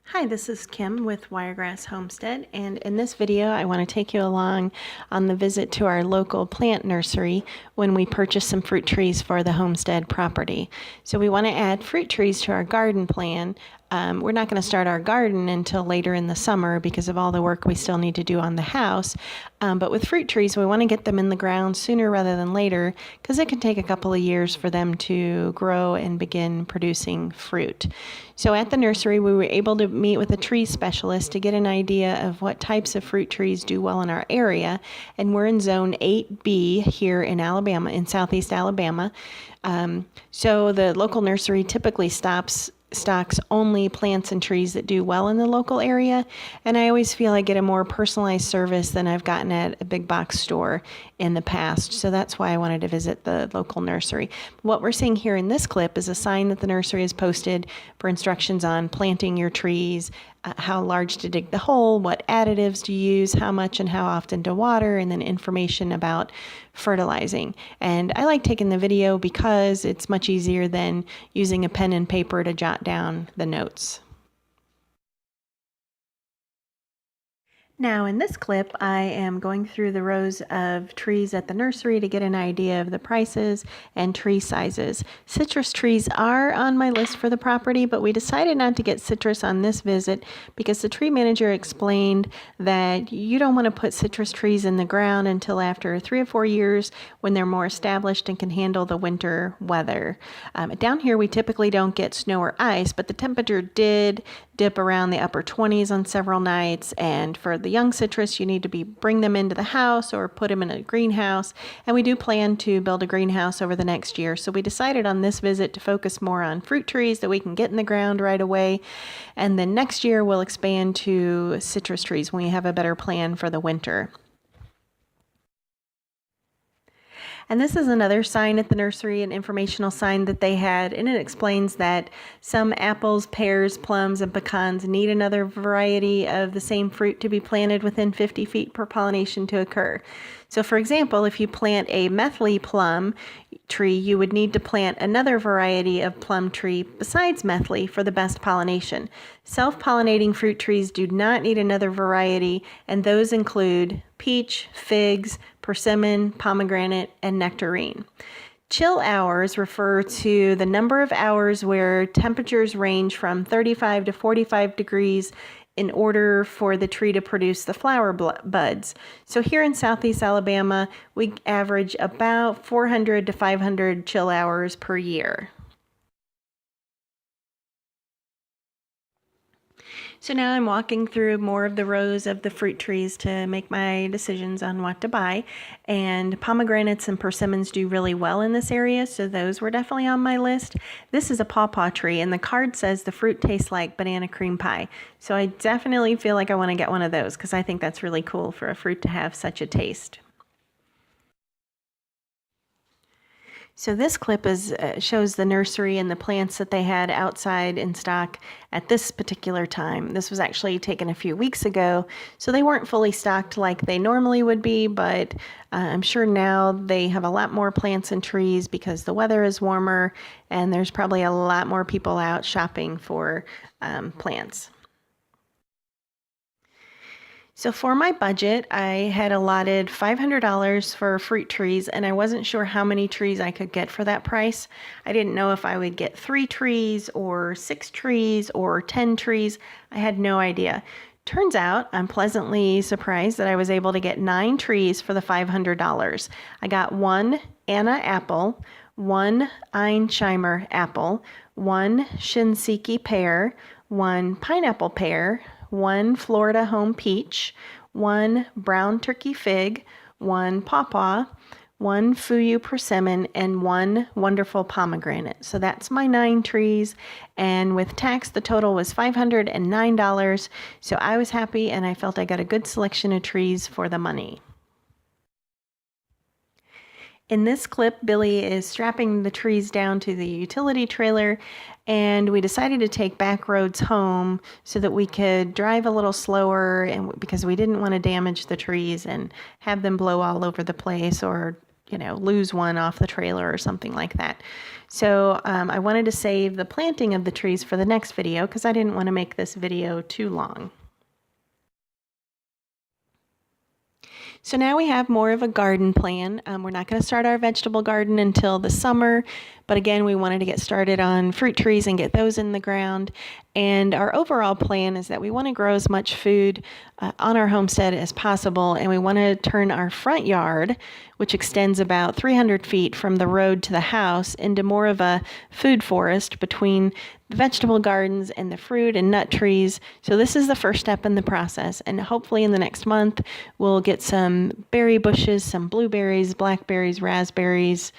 Hi, this is Kim with Wiregrass Homestead, and in this video I want to take you along on the visit to our local plant nursery when we purchased some fruit trees for the homestead property. So we want to add fruit trees to our garden plan. We're not going to start our garden until later in the summer because of all the work we still need to do on the house. But with fruit trees, we want to get them in the ground sooner rather than later because it can take a couple of years for them to grow and begin producing fruit. So at the nursery, we were able to meet with a tree specialist to get an idea of what types of fruit trees do well in our area. And we're in zone 8B here in Alabama, in southeast Alabama. So the local nursery typically stocks only plants and trees that do well in the local area, and I always feel I get a more personalized service than I've gotten at a big box store in the past, so that's why I wanted to visit the local nursery. What we're seeing here in this clip is a sign that the nursery has posted for instructions on planting your trees, how large to dig the hole, what additives to use, how much and how often to water, and then information about fertilizing. And I like taking the video because it's much easier than using a pen and paper to jot down the notes. Now in this clip, I am going through the rows of trees at the nursery to get an idea of the prices and tree sizes. Citrus trees are on my list for the property, but we decided not to get citrus on this visit because the tree manager explained that you don't want to put citrus trees in the ground until after 3 or 4 years when they're more established and can handle the winter weather. Down here we typically don't get snow or ice, but the temperature did dip around the upper 20s on several nights, and for the young citrus you need to bring them into the house or put them in a greenhouse, and we do plan to build a greenhouse over the next year. So we decided on this visit to focus more on fruit trees that we can get in the ground right away, and then next year we'll expand to citrus trees when we have a better plan for the winter. And this is another sign at the nursery, an informational sign that they had, and it explains that some apples, pears, plums, and pecans need another variety of the same fruit to be planted within 50 feet for pollination to occur. So for example, if you plant a methyl plum tree, you would need to plant another variety of plum tree besides methyl for the best pollination. Self-pollinating fruit trees do not need another variety, and those include peach, figs, persimmon, pomegranate, and nectarine. Chill hours refer to the number of hours where temperatures range from 35 to 45 degrees in order for the tree to produce the flower buds. So here in southeast Alabama, we average about 400 to 500 chill hours per year. So now I'm walking through more of the rows of the fruit trees to make my decisions on what to buy. And pomegranates and persimmons do really well in this area, so those were definitely on my list. This is a pawpaw tree, and the card says the fruit tastes like banana cream pie. So I definitely feel like I want to get one of those because I think that's really cool for a fruit to have such a taste. So this clip shows the nursery and the plants that they had outside in stock at this particular time. This was actually taken a few weeks ago, so they weren't fully stocked like they normally would be, but I'm sure now they have a lot more plants and trees because the weather is warmer and there's probably a lot more people out shopping for plants. So for my budget, I had allotted $500 for fruit trees, and I wasn't sure how many trees I could get for that price. I didn't know if I would get 3 trees or 6 trees or 10 trees. I had no idea. Turns out I'm pleasantly surprised that I was able to get 9 trees for the $500. I got 1 Anna apple, 1 Shemer apple, 1 Shinseki pear, 1 pineapple pear, 1 Florida home peach, 1 brown turkey fig, 1 pawpaw, 1 Fuyu persimmon, and 1 wonderful pomegranate. So that's my 9 trees, and with tax the total was $509. So I was happy and I felt I got a good selection of trees for the money. In this clip, Billy is strapping the trees down to the utility trailer, and we decided to take back roads home so that we could drive a little slower, and because we didn't want to damage the trees and have them blow all over the place or lose one off the trailer or something like that. So I wanted to save the planting of the trees for the next video because I didn't want to make this video too long. So now we have more of a garden plan. We're not going to start our vegetable garden until the summer, but again, we wanted to get started on fruit trees and get those in the ground. And our overall plan is that we want to grow as much food on our homestead as possible, and we want to turn our front yard, which extends about 300 feet from the road to the house, into more of a food forest between the vegetable gardens and the fruit and nut trees. So this is the first step in the process, and hopefully in the next month we'll get some berry bushes, some blueberries, blackberries, raspberries,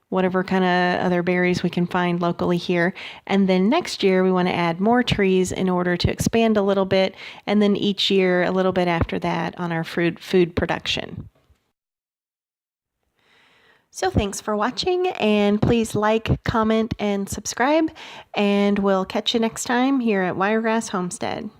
whatever kind of other berries we can find locally here. And then next year we want to add more trees in order to expand a little bit, and then each year a little bit after that on our food production. So thanks for watching, and please like, comment, and subscribe, and we'll catch you next time here at Wiregrass Homestead.